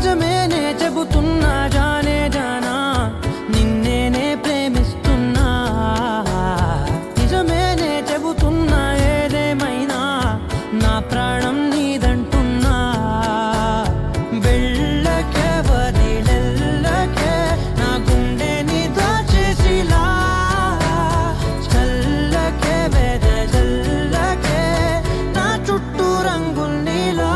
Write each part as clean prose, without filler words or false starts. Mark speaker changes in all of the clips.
Speaker 1: నిజమేనే చెబుతున్నా జానే జానా నిన్నేనే ప్రేమిస్తున్నా నిజమేనే చెబుతున్నా ఏదేమైనా నా ప్రాణం నీదంటున్నా వెళ్ళకే వదిలెళ్ళకే నా గుండెని దాచేసిలా చల్లకే వెదజల్లకే నా చుట్టూ రంగుల్నిలా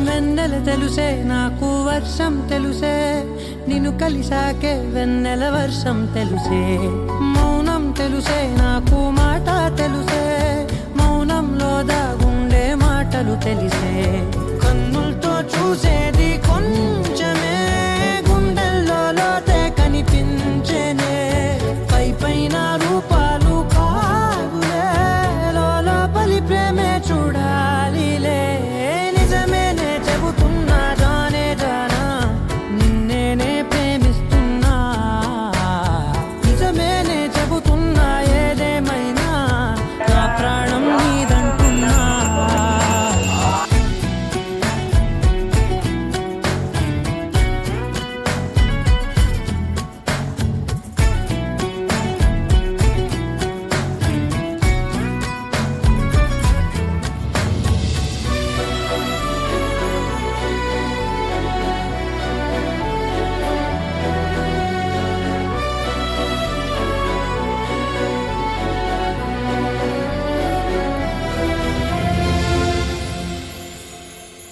Speaker 1: వెన్నెల తెలుసే నాకు వర్షం తెలుసే నిన్ను కలిసాకే వెన్నెల వర్షం తెలుసే మౌనం తెలుసే నాకు మాట తెలుసే మౌనంలో దాగుండే మాటలు తెలిసే కన్నులతో చూసేది కొంచెమే గుండెల్లో లోతే కనిపించేనే పై పైన రూపాలు కాదులే లోపలి ప్రేమే చూడాలిలే నిజమేనే చెబుతున్నా జానే జానా నిన్నేనే ప్రేమిస్తున్నా నిజమేనే చెబుతున్నా ఏదేమైనా నా ప్రాణం నీదంటున్నా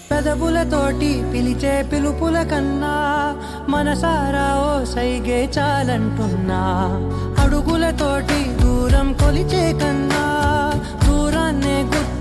Speaker 1: పెదవులతోటి పిలిచే పిలుపుల కన్నా మనసారా ఓ సైగే చాలంటున్నా అడుగులతోటి దూరం కొలిచే కన్నా దూరాన్నే గుర్తు